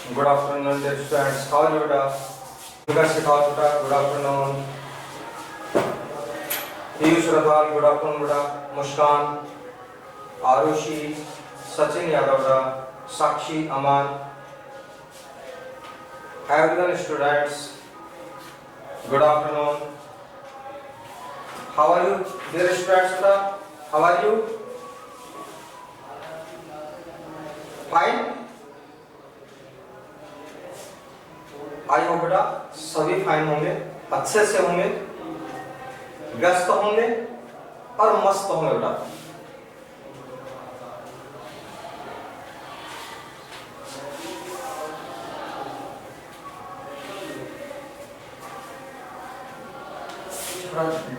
Good afternoon, dear students. How are you, beta? Vikas Shethal, beta. Good afternoon. Piyush Rathal, good afternoon, beta. Muskan, Arushi, Sachin Yadav, beta. Sakshi, Aman. Everyone, students. Good afternoon. How are you, dear students, beta? How are you? Fine. आई हो बेटा सभी fine होंगे, अच्छे से होंगे, व्यस्त होंगे और मस्त होंगे बेटा।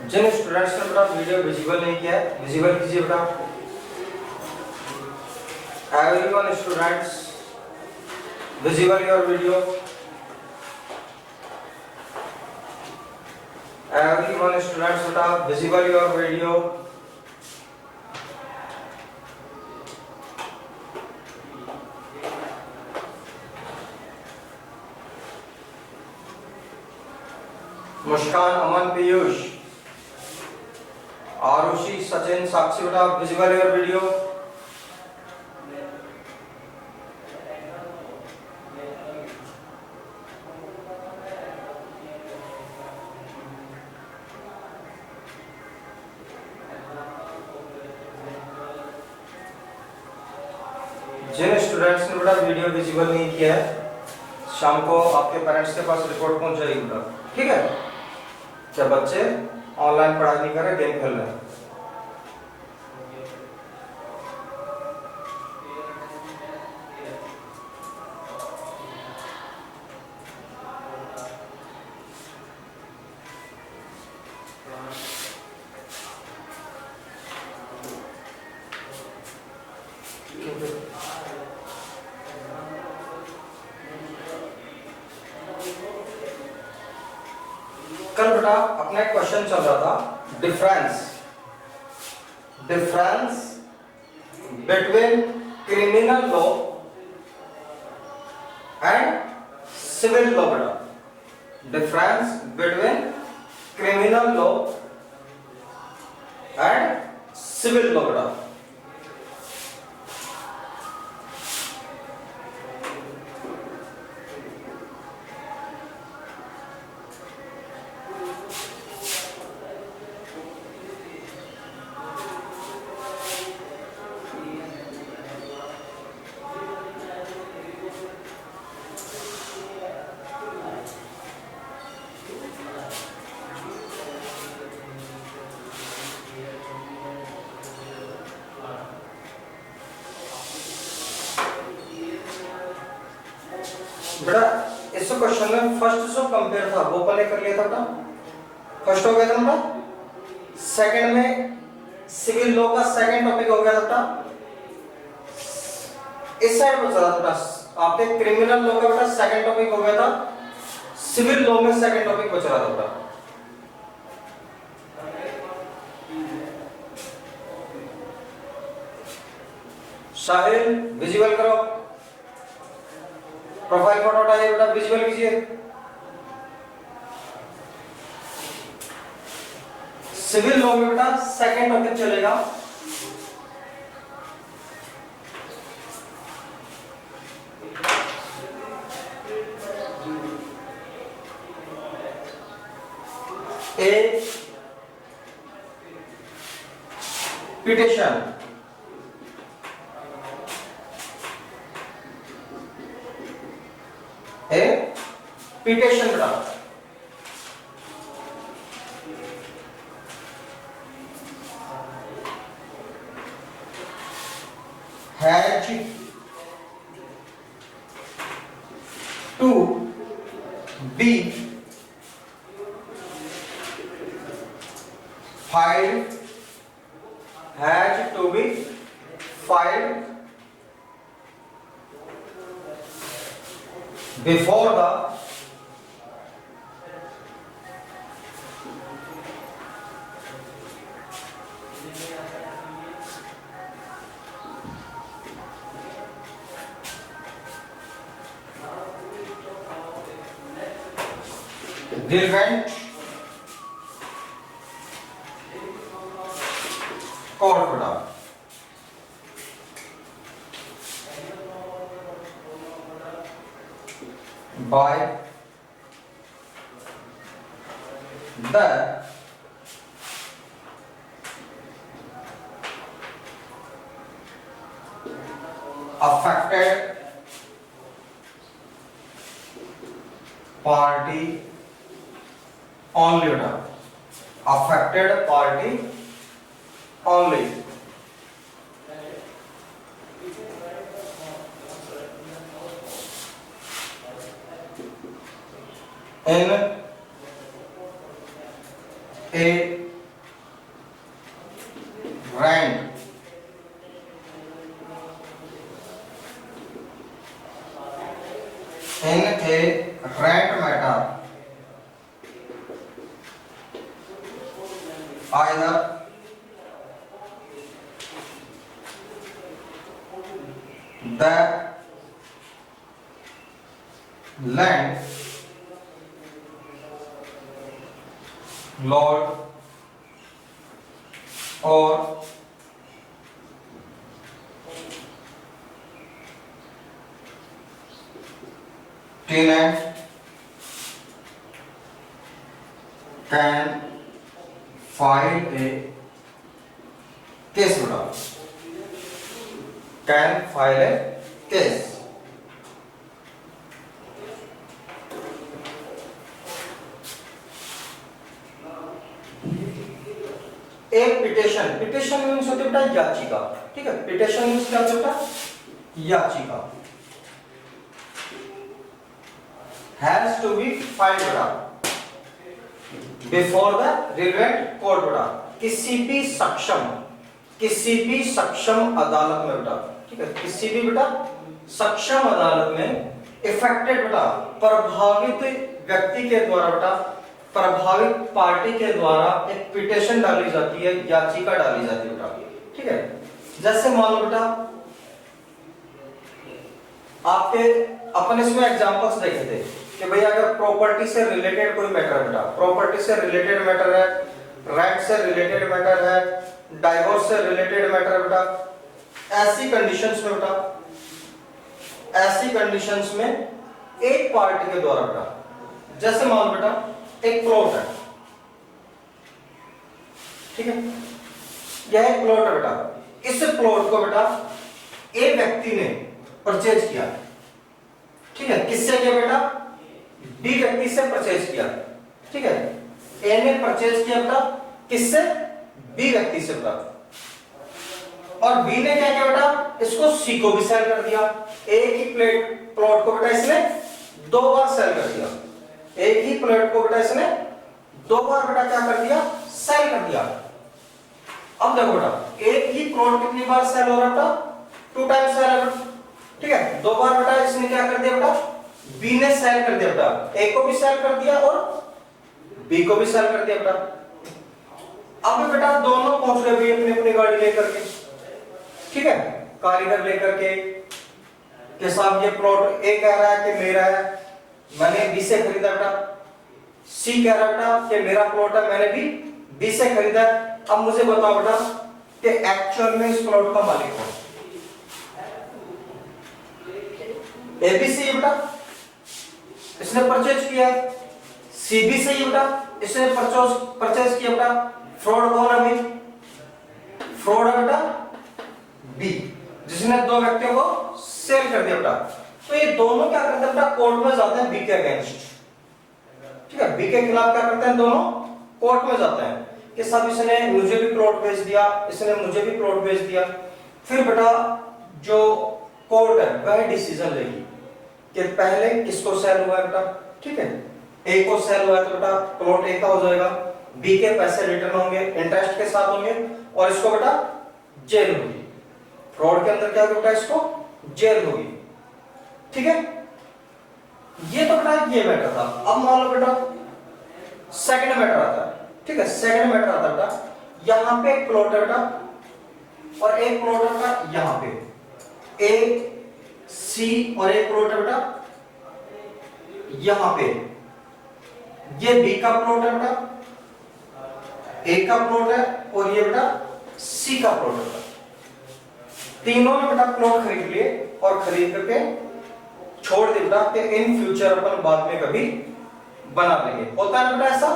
जिन स्टूडेंट्स ने बेटा वीडियो विजिबल नहीं किया है, विजिबल कीजिए बेटा। Everyone students, visible your video. Everyone students beta visible your video. Muskan, Aman, Piyush, Arushi, Sachin, Sakshi beta visible your video. जिन स्टूडेंट्स ने बेटा वीडियो विजिबल नहीं किया है, शाम को आपके पेरेंट्स के पास रिपोर्ट पहुंच जाएगी बेटा, ठीक है? क्या बच्चे ऑनलाइन पढ़ाई नहीं कर रहे, गेम खेल रहे हैं। कल बेटा अपना एक क्वेश्चन चल रहा था, difference between criminal law and civil law बेटा। Difference between criminal law and civil law बेटा। बेटा इस क्वेश्चन में फर्स्ट जो कंपेयर था वो पहले कर लिया था बेटा, फर्स्ट हो गया था बेटा। सेकंड में सिविल लॉ का सेकंड टॉपिक हो गया था बेटा, इस साइड पर चला था बेटा। आपके क्रिमिनल लॉ का बेटा सेकंड टॉपिक हो गया था, सिविल लॉ में सेकंड टॉपिक बच रहा था बेटा। साहिल विजिबल करो, प्रोफाइल फोटो उठाइए बेटा, विजुअल कीजिए। सिविल लॉ में बेटा सेकंड टॉपिक चलेगा, ए पिटिशन, पिटिशन बेटा। Has to be filed, has to be filed before the relevant court बेटा by the affected party only बेटा affected party only in a rent matter either the land lord or tenant can file a case बेटा can file a case एक petition means होती है बेटा याचिका ठीक है पिटिशन मीन्स क्या होता है बेटा याचिका has to be filed बेटा before the relevant court बेटा किसी भी सक्षम अदालत में बेटा ठीक है किसी भी बेटा सक्षम अदालत में इफेक्टेड बेटा प्रभावित व्यक्ति के द्वारा बेटा प्रभावित पार्टी के द्वारा एक पिटिशन डाली जाती है याचिका डाली जाती है बेटा ठीक है जैसे मान लो बेटा आपके अपन इसमें एग्जांपल्स देखे थे कि भाई अगर प्रॉपर्टी से रिलेटेड कोई मैटर है बेटा प्रॉपर्टी से रिलेटेड मैटर है राइट से रिलेटेड मैटर है डाइवोर्स से रिलेटेड मैटर है बेटा ऐसी कंडीशंस में एक पार्टी के द्वारा बेटा जैसे मान लो बेटा एक प्लॉट है ठीक है यह एक प्लॉट है बेटा इस प्लॉट को बेटा ए व्यक्ति ने परचेज किया ठीक है किससे किया बेटा बी व्यक्ति से परचेज किया ठीक है ए ने परचेज किया बेटा किससे बी व्यक्ति से बेटा और बी ने क्या किया बेटा इसको सी को भी सेल कर दिया एक ही प्लॉट को बेटा इसने दो बार सेल कर दिया एक ही प्लॉट को बेटा इसने दो बार बेटा क्या कर दिया सेल कर दिया अब देखो बेटा एक ही प्लॉट कितनी बार सेल हो रहा था 2 टाइम्स सेल है ठीक है दो बार बेटा इसने क्या कर दिया बेटा बी ने सेल कर दिया बेटा ए को भी सेल कर दिया और बी को भी सेल कर दिया बेटा अब बेटा दोनों पहुंच गए भाई अपनी अपनी गाड़ी लेकर के ठीक है कारीगर लेकर के साहब ये प्लॉट ए कह रहा है कि मेरा है मैंने बी से खरीदा बेटा सी कह रहा बेटा कि मेरा प्लॉट है मैंने भी बी से खरीदा अब मुझे बताओ बेटा कि एक्चुअल में इस प्लॉट का मालिक कौन ए बी से बेटा इसने परचेज किया सी बी से बेटा इसने परचेज किया बेटा फ्रॉड कौन है भाई फ्रॉड है बेटा बी जिसने दो व्यक्तियों को सेल कर दिया बेटा तो ये दोनों क्या करते हैं बेटा कोर्ट में जाते हैं बी के अगेंस्ट ठीक है बी के खिलाफ क्या करते हैं दोनों कोर्ट में जाते हैं कि साहब इसने मुझे भी प्लॉट बेच दिया इसने मुझे भी प्लॉट बेच दिया फिर बेटा जो कोर्ट है वह डिसीजन लेगी कि पहले किसको सेल हुआ है बेटा ठीक है ए को सेल हुआ है तो बेटा प्लॉट ए का हो जाएगा बी के पैसे रिटर्न होंगे इंटरेस्ट के साथ होंगे और इसको बेटा जेल होगी फ्रॉड के अंदर क्या होगा बेटा इसको जेल होगी ठीक है ये तो बेटा ये मैटर था अब मान लो बेटा सेकंड मैटर आता है ठीक है सेकंड मैटर आता है बेटा यहां पे एक प्लॉट है बेटा और एक प्लॉट है बेटा यहां पे ए सी और एक प्लॉट है बेटा यहां पे ये बी का प्लॉट है बेटा, ए का प्लॉट है, और ये बेटा सी का प्लॉट है। तीनों ने बेटा प्लॉट खरीद लिए और खरीद करके छोड़ दिया बेटा कि इन फ्यूचर अपन बाद में कभी बना लेंगे। होता है ना बेटा ऐसा,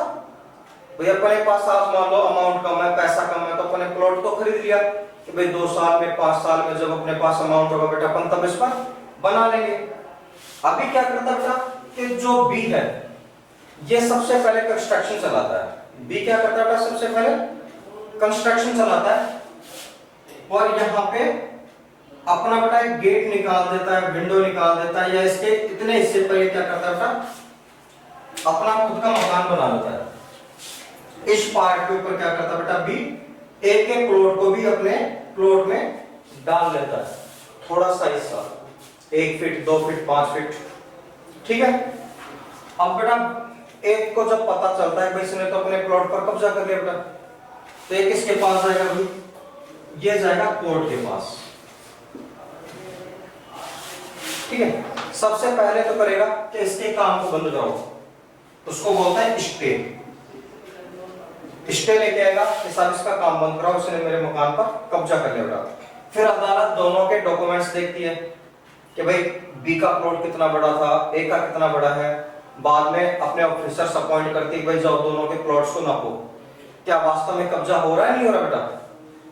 भाई अपने पास आज मान लो अमाउंट कम है, पैसा कम है, तो अपने प्लॉट तो खरीद लिया कि भाई 2 साल में 5 साल में जब अपने पास अमाउंट होगा बेटा अपन तब इस पर बना लेंगे। अभी क्या करता है बेटा कि जो बी है ये सबसे पहले कंस्ट्रक्शन चलाता है। बी क्या करता है बेटा, सबसे पहले कंस्ट्रक्शन चलाता है और यहाँ पे अपना बेटा एक गेट निकाल देता है, विंडो निकाल देता है, या इसके इतने हिस्से पर ये क्या करता है बेटा अपना खुद का मकान बना लेता है। इस पार्ट के ऊपर क्या करता है बेटा बी ए के प्लॉट को भी अपने प्लॉट में डाल लेता है, थोड़ा सा हिस्सा 1 फीट 2 फीट 5 फीट, ठीक है। अब बेटा एक को जब पता चलता है भाई इसने तो अपने प्लॉट पर कब्जा कर लिया बेटा, तो एक किसके पास जाएगा भाई, ये जाएगा कोर्ट के पास, ठीक है। सबसे पहले तो करेगा कि इसके काम को बंद कराओ, उसको बोलता है स्टे। स्टे लेके आएगा कि साहब इसका काम बंद कराओ, उसने मेरे मकान पर कब्जा कर लिया बेटा। फिर अदालत दोनों के डॉक्यूमेंट्स देखती है कि भाई बी का प्लॉट कितना बड़ा था, ए का कितना बड़ा है। बाद में अपने ऑफिसर्स अपॉइंट करती है, भाई जाओ दोनों के प्लॉट्स को नापो, क्या वास्तव में कब्जा हो रहा है नहीं हो रहा बेटा।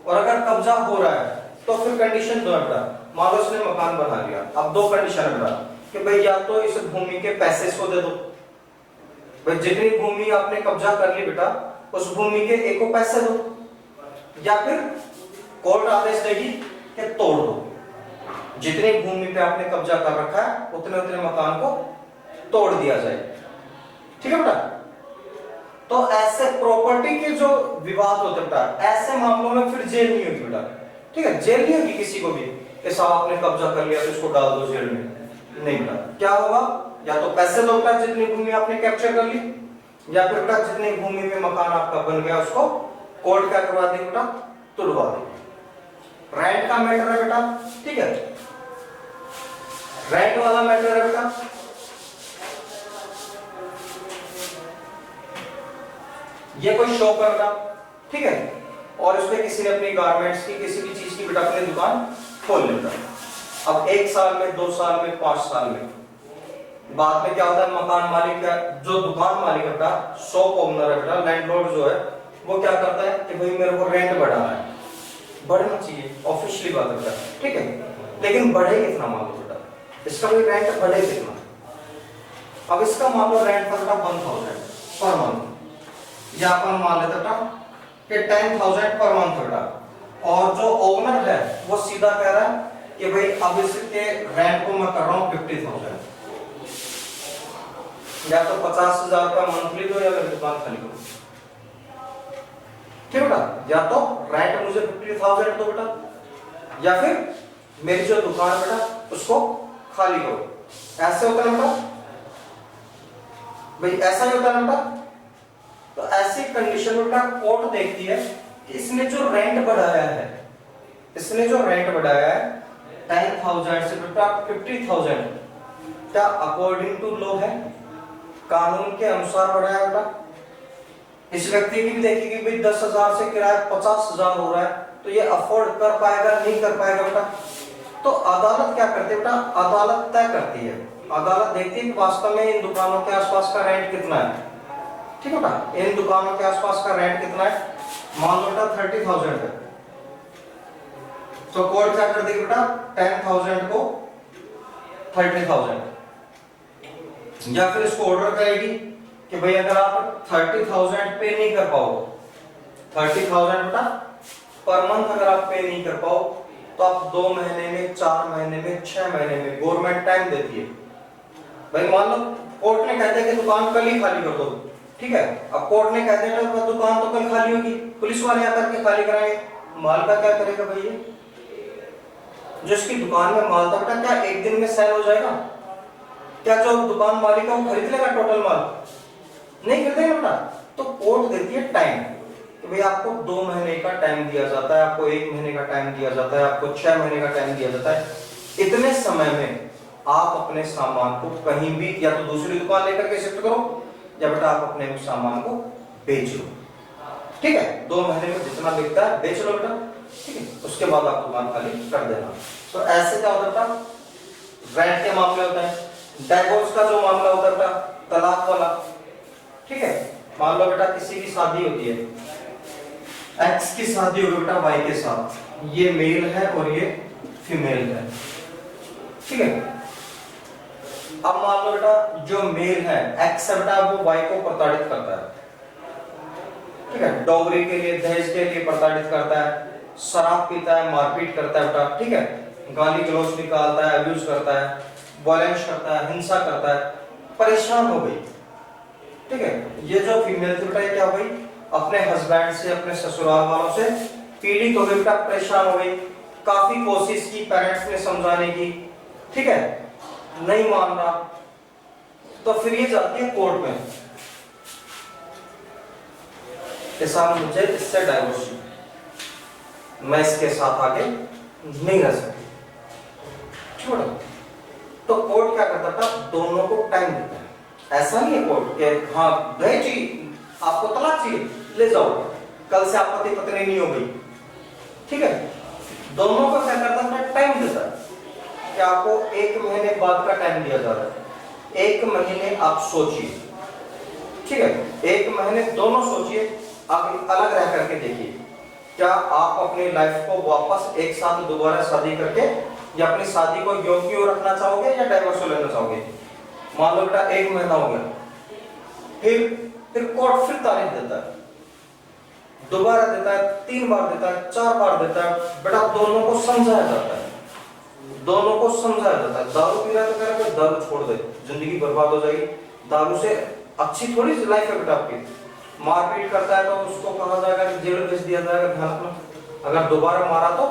और अगर कब्जा हो रहा है तो फिर कंडीशन दो है बेटा, मान लो उसने मकान बना लिया, अब 2 कंडीशन है बेटा कि भाई या तो इस भूमि के पैसे इसको दे दो, भाई जितनी भूमि आपने कब्जा कर ली बेटा उस भूमि के एक को पैसे दो, या फिर कोर्ट आदेश देगी कि तोड़ दो, जितनी भूमि पे आपने कब्जा कर रखा है उतने उतने मकान को तोड़ दिया जाए, ठीक है बेटा। तो ऐसे प्रॉपर्टी के जो विवाद होते बेटा, ऐसे मामलों में फिर जेल नहीं होगी बेटा, ठीक है। जेल नहीं होगी किसी को भी कि साहब आपने कब्जा कर लिया तो इसको डाल दो जेल में, नहीं बेटा। क्या होगा, या तो पैसे दो बेटा जितनी भूमि आपने कैप्चर कर ली, या फिर बेटा जितनी भूमि में मकान आपका बन गया उसको कोर्ट क्या करवा देगी बेटा, तुड़वा देगी। रेंट का मैटर है बेटा, ठीक है, रेंट वाला मैटर है बेटा। ये कोई शॉप है बेटा, ठीक है, और उसमें किसी ने अपनी गारमेंट्स की किसी भी चीज की बेटा अपनी दुकान खोल लेता है। अब 1 साल में 2 साल में 5 साल में बाद में क्या होता है, मकान मालिक का जो दुकान मालिक है बेटा, शॉप ओनर है बेटा, लैंडलॉर्ड जो है वो क्या करता है कि भाई मेरे को रेंट बढ़ाना है, बढ़ना चाहिए, ऑफिशियली बात है बेटा, ठीक है, लेकिन बढ़े कितना मान लो बेटा, इसका भी रेंट बढ़े कितना। अब इसका मान लो रेंट पर बेटा 1000 पर मंथ, या अपन मान लेते बेटा कि 10,000 पर मंथ बेटा, और जो ओनर है वो सीधा कह रहा है कि भाई अब इसके रेंट को मैं कर रहा हूं 50,000, या तो 50,000 का मंथली दो या मेरी दुकान खाली करो, ठीक बेटा। या तो रेंट मुझे 50,000 दो बेटा, या फिर मेरी जो दुकान बेटा उसको खाली करो। ऐसे होता है बेटा, भाई ऐसा ही होता है बेटा। तो ऐसी कंडीशन में बेटा कोर्ट देखती है कि इसने जो रेंट बढ़ाया है, इसने जो रेंट बढ़ाया है 10,000 से बेटा 50,000, क्या अकॉर्डिंग टू लॉ है, कानून के अनुसार बढ़ाया बेटा। इस व्यक्ति की भी देखेगी भाई 10,000 से किराया 50,000 हो रहा है, तो ये अफोर्ड कर पाएगा नहीं कर पाएगा बेटा। तो अदालत क्या करती है बेटा, अदालत तय करती है, अदालत देखती है कि वास्तव में इन दुकानों के आसपास का रेंट कितना है, ठीक है बेटा, इन दुकानों के आसपास का रेंट कितना है, मान लो बेटा 30,000 है, तो कोर्ट क्या कर देगी बेटा 10,000 को 30,000, या फिर इसको ऑर्डर करेगी कि भाई अगर आप 30,000 पे नहीं कर पाओ, 30,000 बेटा पर मंथ अगर आप पे नहीं कर पाओ तो आप 2 महीने में 4 महीने में 6 महीने में गवर्नमेंट टाइम देती है। भाई मान लो कोर्ट ने कह दिया कि दुकान कल ही खाली कर दो, ठीक है, अब कोर्ट ने कह दिया तो दुकान तो कल खाली होगी, पुलिस वाले आकर के खाली कराएंगे, माल का क्या करेगा भाई, ये जो इसकी दुकान में माल था बेटा क्या एक दिन में सेल हो जाएगा, क्या जो दुकान मालिक है वो खरीद लेगा टोटल माल, नहीं खरीदेगा बेटा। तो कोर्ट देती है टाइम कि भाई आपको 2 महीने का टाइम दिया जाता है, आपको 1 महीने का टाइम दिया जाता है, आपको 6 महीने का टाइम दिया जाता है, इतने समय में आप अपने सामान को कहीं भी या तो दूसरी दुकान लेकर के शिफ्ट करो, या बेटा आप अपने उस सामान को बेच लो, ठीक है। 2 महीने में जितना बिकता है बेच लो बेटा, ठीक है, उसके बाद आप दुकान खाली कर देना। तो ऐसे क्या होता है बेटा, रेंट के मामले होते हैं। डाइवोर्स का जो मामला होता है बेटा, तलाक वाला, ठीक है। मान लो बेटा किसी की शादी होती है, एक्स की शादी होगी बेटा वाई के साथ, ये मेल है और ये फीमेल है, ठीक है। अब मान लो बेटा जो मेल है एक्स है बेटा, वो वाई को प्रताड़ित करता है, ठीक है, डॉगरी के लिए, दहेज के लिए प्रताड़ित करता है, शराब पीता है, मारपीट करता है बेटा, ठीक है, गाली गलौज निकालता है, अब्यूज करता है, वायलेंस करता है, हिंसा करता है, परेशान हो गई, ठीक है। ये जो फीमेल थी बेटा, ये क्या हो गई, अपने हस्बैंड से, अपने ससुराल वालों से पीड़ित हो गई बेटा, परेशान हो गई, काफी कोशिश की पेरेंट्स ने समझाने की, ठीक है, नहीं मान रहा, तो फिर ये जाती है कोर्ट में कि साहब मुझे इससे डाइवोर्स चाहिए, मैं इसके साथ आगे नहीं रह सकती, छोड़ो। तो कोर्ट क्या करता था, दोनों को टाइम देता है। ऐसा नहीं है कोर्ट के हाँ गए जी आपको तलाक चाहिए ले जाओ, कल से आप पति पत्नी नहीं हो गई, ठीक है। दोनों को क्या करता था, टाइम देता है कि आपको 1 महीने बाद का टाइम दिया जा रहा है, 1 महीने आप सोचिए, ठीक है, 1 महीने दोनों सोचिए, आप अलग रह करके देखिए, क्या आप अपनी लाइफ को वापस एक साथ दोबारा शादी करके या अपनी शादी को योग्य रखना चाहोगे या डाइवोर्स लेना चाहोगे। मान लो बेटा 1 महीना हो गया, फिर कोर्ट फिर तारीख देता है, दोबारा देता है, 3 बार देता है, 4 बार देता है, बेटा दोनों को समझाया जाता है, दोनों को समझाया जाता है। दारू पी रहा है तो कह रहा है दारू छोड़ दे, जिंदगी बर्बाद हो जाएगी, दारू से अच्छी थोड़ी सी लाइफ है बेटा आपकी। मारपीट करता है तो उसको कहा जाएगा कि जेल भेज दिया जाएगा, ध्यान रखना। अगर दोबारा मारा तो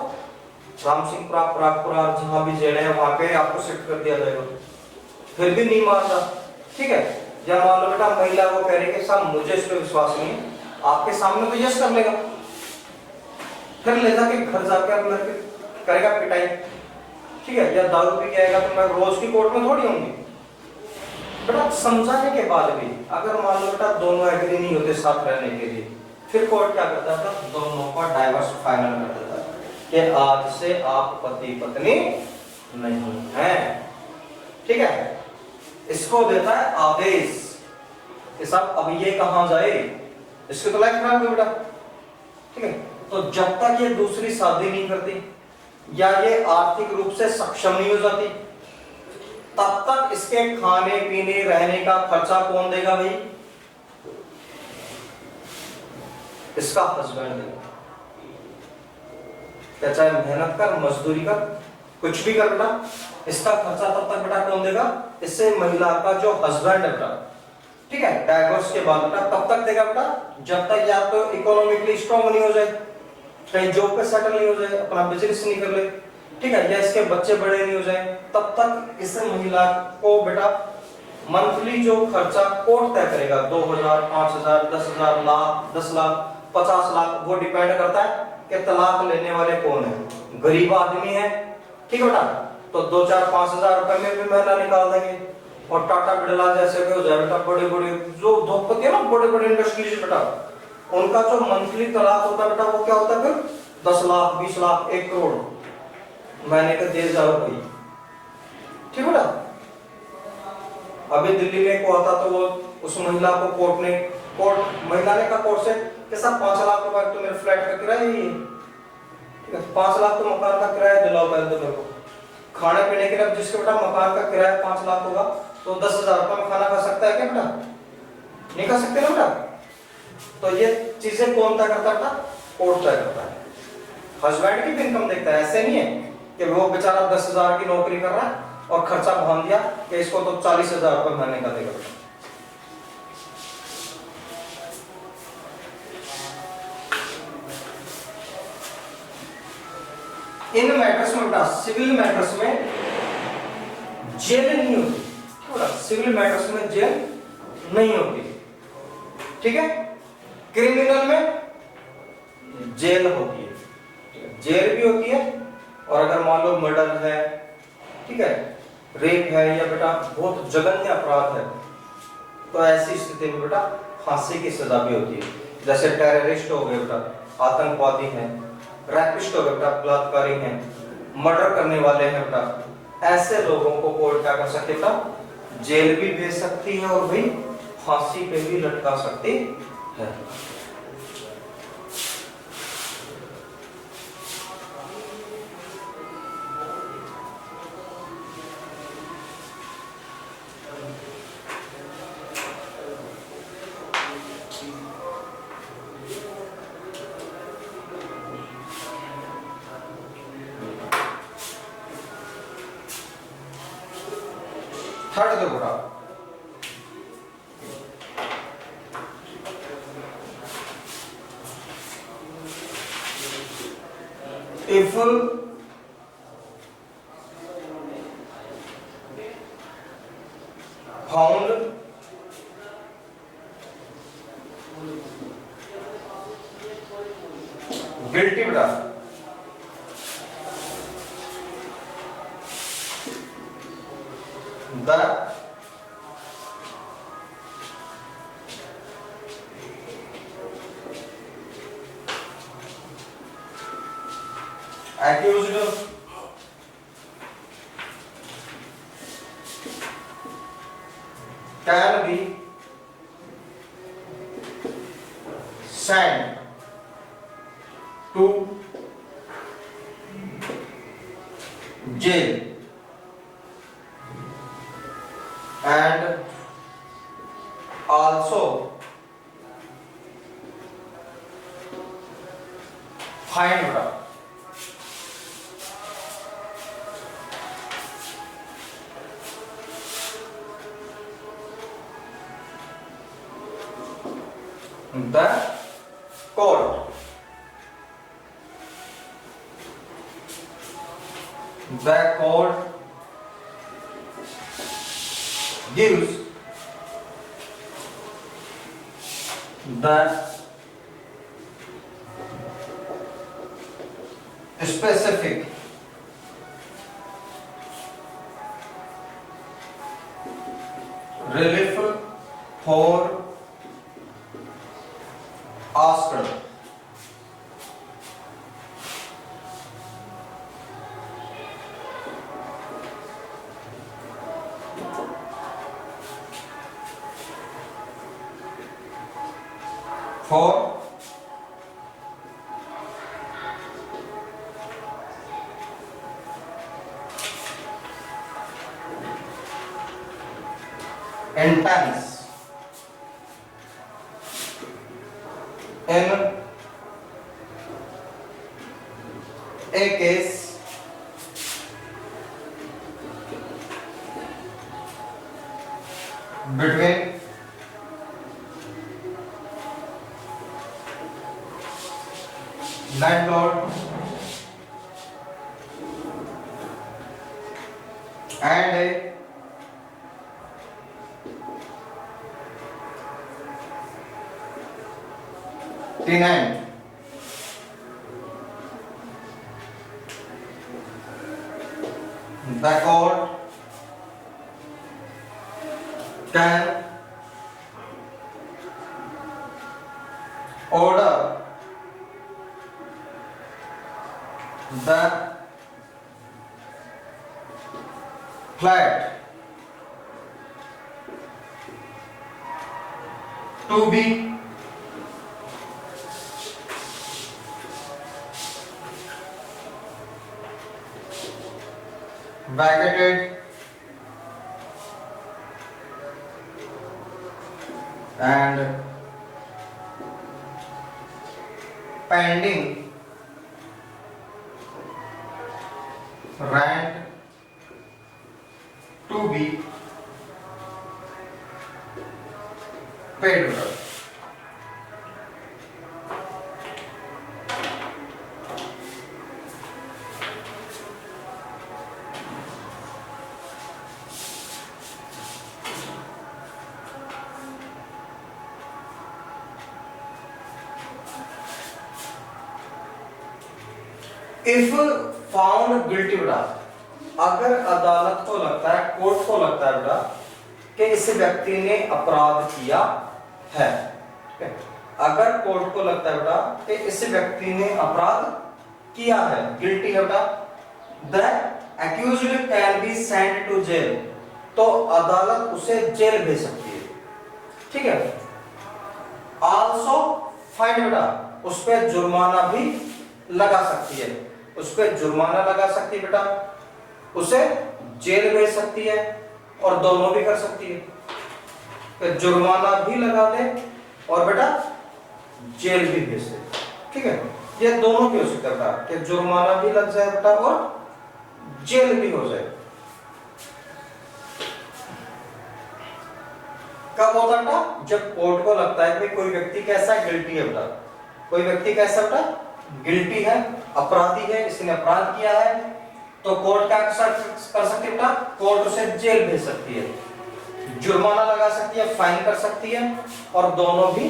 राम सिंह प्रागपुरा जहां भी जेल है वहां पे आपको शिफ्ट कर दिया जाएगा, फिर भी नहीं मारता, ठीक है। या मान लो बेटा महिला वो कह रही है कि साहब मुझे इस पर विश्वास नहीं है, आपके सामने तो यस कर लेगा, फिर ले जाके घर जाकर अपना करेगा पिटाई, ठीक है, या दारू पी के आएगा तो मैं रोज की कोर्ट में थोड़ी होंगी। बेटा समझाने के बाद भी अगर मान लो बेटा दोनों एग्री नहीं होते साथ रहने के लिए, फिर कोर्ट क्या करता है, दोनों का डाइवोर्स फाइनल कर देता है कि आज से आप पति पत्नी नहीं हैं, ठीक है। इसको देता है आदेश कि साहब अब ये कहां जाए, इसकी तो लाइफ खराब है बेटा, ठीक है। तो जब तक ये दूसरी शादी नहीं करती या ये आर्थिक रूप से सक्षम नहीं हो जाती, तब तक इसके खाने पीने रहने का खर्चा कौन देगा भाई, इसका हस्बैंड देगा। क्या चाहे मेहनत कर, मजदूरी कर, कुछ भी कर बेटा, इसका खर्चा तब तक बेटा कौन देगा, इससे महिला का जो हस्बैंड है बेटा, ठीक है, डाइवोर्स के बाद बेटा तब तक देगा बेटा जब तक या तो इकोनॉमिकली स्ट्रॉन्ग नहीं हो जाए, कहीं जॉब पे सेटल नहीं हो जाए, अपना बिजनेस नहीं कर ले, ठीक है, या इसके बच्चे बड़े नहीं हो जाए, तब तक इस महिला को बेटा मंथली जो खर्चा कोर्ट तय करेगा, 2000, 5000, 10,000, लाख, 10 लाख, 50 लाख, वो डिपेंड करता है कि तलाक लेने वाले कौन है। गरीब आदमी है, ठीक है बेटा, तो 2-4, 5,000 रुपए में भी महीना निकाल देंगे, और टाटा बिरला जैसे हो जाए बेटा, बड़े बड़े जो उद्योगपति है ना, बड़े बड़े इंडस्ट्रीज बेटा, उनका जो मंथली तलाक होता है बेटा वो क्या होता है फिर 10 लाख, 20 लाख, 1 करोड़ महीने का 10,000 रुपये, ठीक है बेटा। अभी दिल्ली में को आता तो वो उस महिला को महिला ने कहा कोर्ट से कि साहब 5 लाख रुपए तो मेरे फ्लैट का किराया ही है, ठीक है, 5 लाख तो मकान का किराया दिलाओ पहले तो मेरे को, खाने पीने के लिए जिसके बेटा मकान का किराया 5 लाख होगा तो 10,000 रुपए में खाना खा सकता है क्या बेटा, नहीं खा सकते ना बेटा। तो ये चीजें कौन तय करता है, कोर्ट तय करता है। हस्बैंड की भी इनकम देखता है, ऐसे नहीं है कि वो बेचारा 10,000 की नौकरी कर रहा है और खर्चा बांध दिया कि इसको तो 40,000 रुपए महीने का देगा। इन मैटर्स में बेटा, सिविल मैटर्स में जेल नहीं होती, सिविल मैटर्स में जेल नहीं होती, ठीक है। क्रिमिनल में जेल होती है, जेल भी होती है, और अगर मान लो मर्डर है, ठीक है, रेप है, या बेटा बहुत जघन्य अपराध है, तो ऐसी स्थिति में बेटा फांसी की सजा भी होती है। जैसे टेररिस्ट हो गए बेटा, आतंकवादी हैं, रैपिस्ट हो गए बेटा, बलात्कारी हैं, मर्डर करने वाले हैं बेटा, ऐसे लोगों को कोर्ट क्या कर सकती है बेटा, जेल भी भेज सकती है और भाई फांसी पे भी लटका सकती है। थर्ड देखो बेटा, if found guilty बेटा, the accused can be sent to jail and also fined बेटा, the court gives the specific relief for asked. For intense in a case between landlord and a tenant, the court can order the flat to be vacated and pending rent to be paid. If found guilty बेटा, अगर अदालत को लगता है, court को लगता है बेटा कि इस व्यक्ति ने अपराध किया है। अगर कोर्ट को लगता है बेटा कि इस व्यक्ति ने अपराध किया है, गिल्टी है बेटा, the accused can be send to jail, तो अदालत उसे जेल भेज सकती है। ठीक है। आल्सो फाइन बेटा, उस पर जुर्माना भी लगा सकती है, उस पर जुर्माना लगा सकती है बेटा, उसे जेल भेज सकती है और दोनों भी कर सकती है। तो जुर्माना भी लगा दे और बेटा जेल भी भेज दे। ठीक है, ये दोनों भी हो सकता है बेटा, कि जुर्माना भी लग जाए बेटा और जेल भी हो जाए। कब होता है बेटा? जब कोर्ट को लगता है कि कोई व्यक्ति कैसा गिल्टी है बेटा, कोई व्यक्ति कैसा बेटा गिल्टी है, अपराधी है, इसने अपराध किया है, तो कोर्ट क्या कर सकती है बेटा? कोर्ट उसे जेल भेज सकती है, जुर्माना लगा सकती है, फाइन कर सकती है और दोनों भी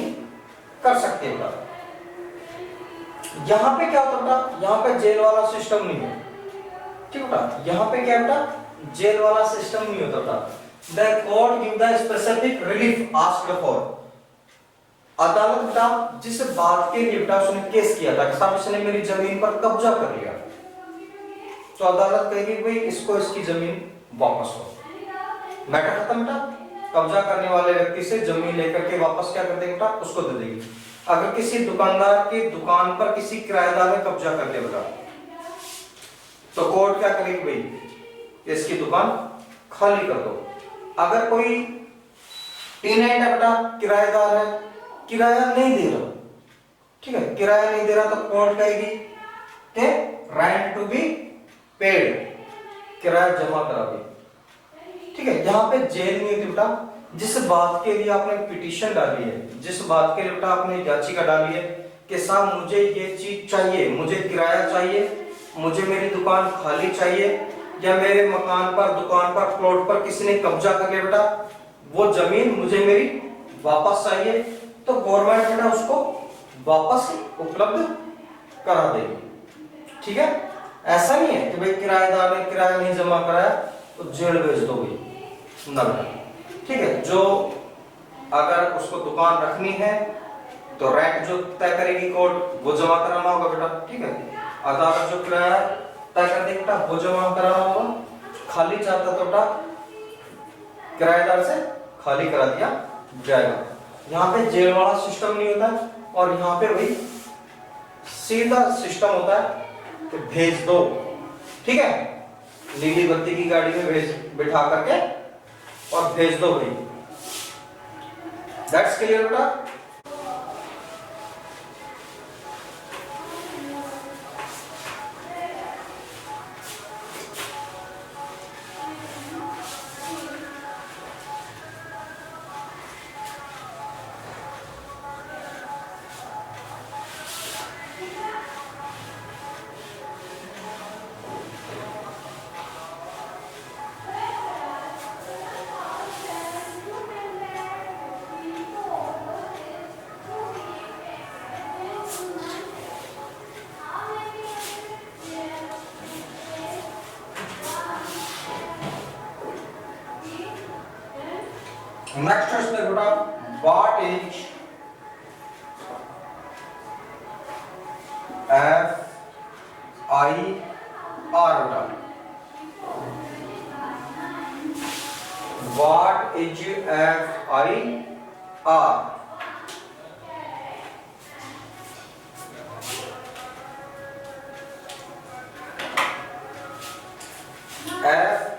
कर सकती है बेटा। यहां पे क्या होता है बेटा? यहां पे जेल वाला सिस्टम नहीं है। ठीक बेटा, यहां पे क्या बेटा? जेल वाला सिस्टम नहीं होता बेटा। The court give the specific relief asked for. अदालत बेटा जिस बात के लिए बेटा उसने केस किया था कि साहब इसने मेरी जमीन पर कब्जा कर लिया, तो अदालत कहेगी भाई इसको इसकी जमीन वापस दो। मैटर खत्म बेटा। कब्जा करने वाले व्यक्ति से जमीन लेकर के वापस क्या कर देगी बेटा? उसको दे देगी। अगर किसी दुकानदार की दुकान पर किसी किराएदार ने कब्जा कर लिया बेटा, तो कोर्ट क्या करेगी भाई? इसकी दुकान खाली कर दो। अगर कोई टेनेंट है बेटा, किराएदार है, किराया नहीं दे रहा, ठीक है, किराया नहीं दे रहा, तो कोर्ट कहेगी कि रेंट टू बी पेड, किराया जमा करा दे। ठीक है, यहां पे जेल नहीं होती बेटा। जिस बात के लिए आपने पिटीशन डाली है, जिस बात के लिए बेटा आपने याचिका डाली है कि साहब मुझे ये चीज चाहिए, मुझे किराया चाहिए, मुझे मेरी दुकान खाली चाहिए, या मेरे मकान पर, दुकान पर, प्लॉट पर किसी ने कब्जा कर लिया बेटा, वो जमीन मुझे मेरी वापस चाहिए, तो गवर्नमेंट बेटा उसको वापस उपलब्ध करा देगी। ठीक है, ऐसा नहीं है कि भाई किराएदार ने किराया नहीं जमा कराया तो जेल भेज दो भाई, ना बेटा। ठीक है, जो अगर उसको दुकान रखनी है तो रेंट जो तय करेगी कोर्ट वो जमा कराना होगा बेटा। ठीक है, अदालत जो किराया तय कर देगी बेटा वो जमा कराना होगा। खाली चाहता तो बेटा किराएदार से खाली करा दिया जाएगा। यहाँ पे जेल वाला सिस्टम नहीं होता, और यहाँ पे भाई सीधा सिस्टम होता है कि भेज दो। ठीक है, नीली बत्ती की गाड़ी में बिठा करके और भेज दो भाई। दैट्स क्लियर बेटा। नेक्स्ट क्वेश्चन है बेटा, व्हाट इज FIR बेटा? What is FIR?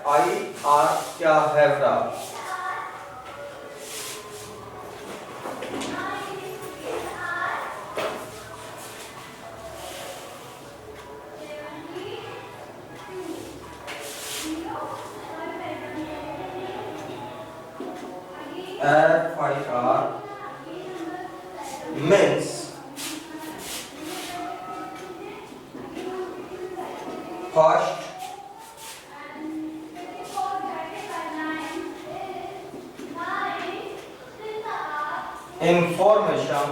FIR क्या है बेटा? FIR means first information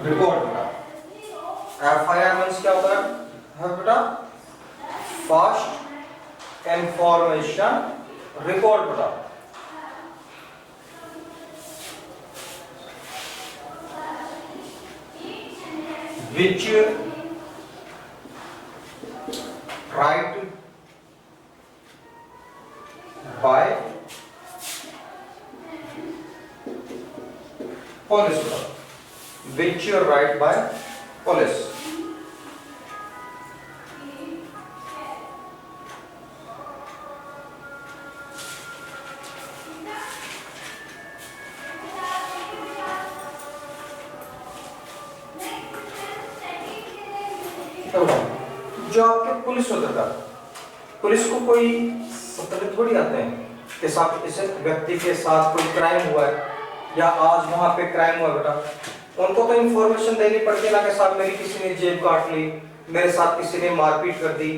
report बेटा। FIR मीन्स क्या होता है बेटा? फर्स्ट इंफॉर्मेशन रिपोर्ट बेटा, which write by police बेटा, which write by police। जो आपके पुलिस होता था, पुलिस को कोई पता थोड़ी आते हैं कि साहब इस व्यक्ति के साथ कोई क्राइम हुआ है या आज वहां पे क्राइम हुआ बेटा, उनको तो इंफॉर्मेशन देनी पड़ती है ना कि साहब मेरी किसी ने जेब काट ली, मेरे साथ किसी ने मारपीट कर दी,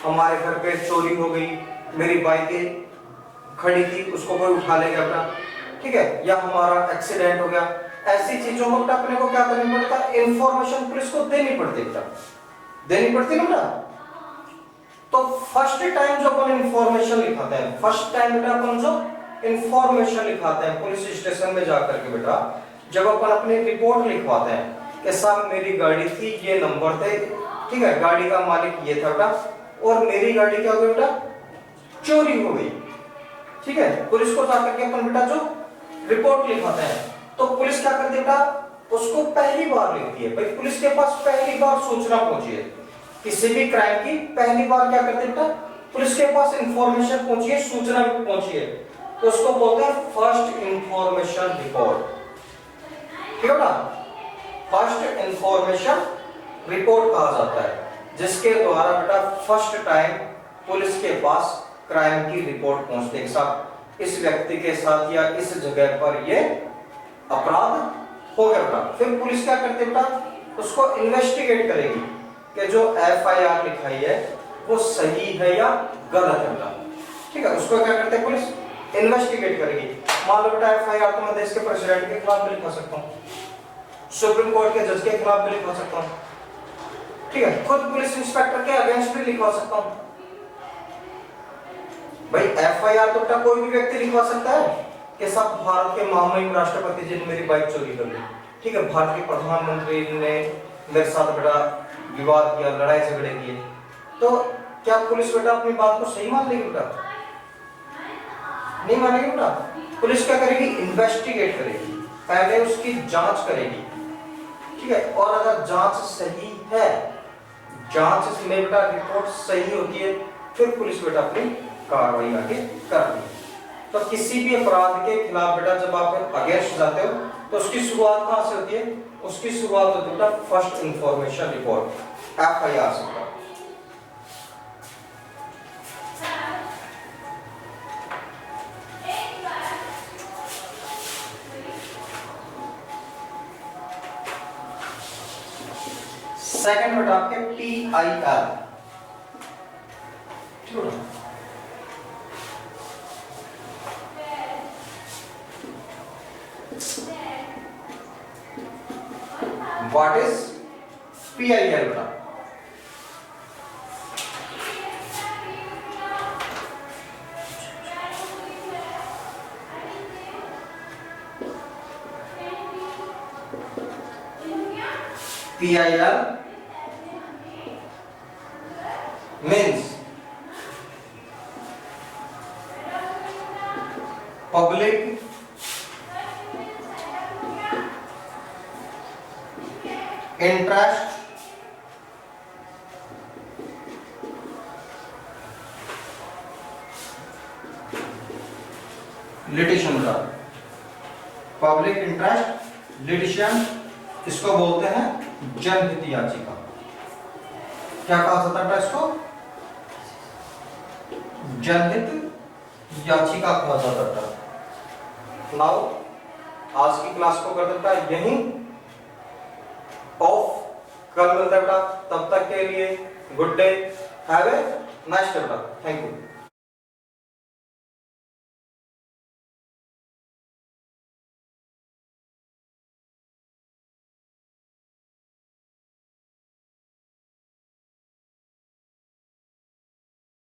हमारे घर पे चोरी हो गई, मेरी बाइक खड़ी थी उसको कोई उठा ले गया बेटा, ठीक है, या हमारा एक्सीडेंट हो गया। ऐसी चीजों को बेटा अपने को क्या करना पड़ता है, इंफॉर्मेशन पुलिस को देनी पड़ती बेटा, देनी पड़ती है बेटा। तो फर्स्ट टाइम जो अपन इंफॉर्मेशन लिखाते हैं, फर्स्ट टाइम बेटा अपन जो इंफॉर्मेशन लिखाते हैं पुलिस स्टेशन में जाकर के बेटा, जब अपन अपनी रिपोर्ट लिखवाते हैं कि साहब मेरी गाड़ी थी, ये नंबर थे, ठीक है, गाड़ी का मालिक ये था बेटा, और मेरी गाड़ी क्या हो गई बेटा, चोरी हो गई, ठीक है, पुलिस को जाकर के अपन बेटा जो रिपोर्ट लिखाते हैं, तो पुलिस क्या करती है बेटा, उसको पहली बार लिखती है। भाई पुलिस के पास पहली बार सूचना पहुंची है किसी भी क्राइम की, पहली बार क्या करते हैं बेटा, पुलिस के पास इंफॉर्मेशन पहुंची है, सूचना पहुंची है, तो उसको बोलते हैं फर्स्ट इंफॉर्मेशन रिपोर्ट, ठीक है बेटा, फर्स्ट इंफॉर्मेशन रिपोर्ट कहा जाता है, जिसके द्वारा बेटा फर्स्ट टाइम पुलिस के पास क्राइम की रिपोर्ट पहुंचती है, साहब इस व्यक्ति के साथ या इस जगह पर ये अपराध हो गया बेटा। फिर पुलिस क्या करती है बेटा, उसको इन्वेस्टिगेट करेगी कि जो एफआईआर लिखाई है वो सही है या गलत है बेटा, ठीक है, उसको क्या करते हैं पुलिस, इन्वेस्टिगेट करेगी। मान लो बेटा एफआईआर तो मैं देश के प्रेसिडेंट के खिलाफ भी लिखा सकता हूँ, सुप्रीम कोर्ट के जज के खिलाफ भी लिखा सकता हूँ, ठीक है, खुद पुलिस इंस्पेक्टर के अगेंस्ट भी लिखवा सकता हूँ। भाई एफआईआर तो बेटा कोई भी व्यक्ति लिखवा सकता है कि साहब भारत के महामहिम राष्ट्रपति जी ने मेरी बाइक चोरी कर ली, ठीक है, भारत के प्रधानमंत्री ने मेरे साथ बेटा विवाद किया, लड़ाई झगड़े किए, तो क्या पुलिस बेटा अपनी बात को सही मान लेगी बेटा, नहीं मानेगी बेटा। पुलिस क्या करेगी, इन्वेस्टिगेट करेगी, पहले उसकी जांच करेगी, ठीक है, और अगर जांच सही है, जांच में बेटा रिपोर्ट सही होती है, फिर पुलिस बेटा अपनी कार्रवाई आगे करती है। तो किसी भी अपराध के खिलाफ बेटा जब आप अगेंस्ट जाते हो तो उसकी शुरुआत कहां से होती है, उसकी शुरुआत होती है बेटा फर्स्ट इंफॉर्मेशन रिपोर्ट, एफआईआर से। सेकंड बेटा आपके PIR, व्हाट इज PIR बेटा, PIR means public interest litigation का, पब्लिक इंटरेस्ट लिटिगेशन, इसको बोलते हैं जनहित याचिका। क्या कहा जाता है इसको, जनहित याचिका कहा जाता है। नाउ आज की क्लास को कर देता है यहीं ऑफ, कल मिलता है बेटा, तब तक के लिए good day, have a nice day बेटा, थैंक यू।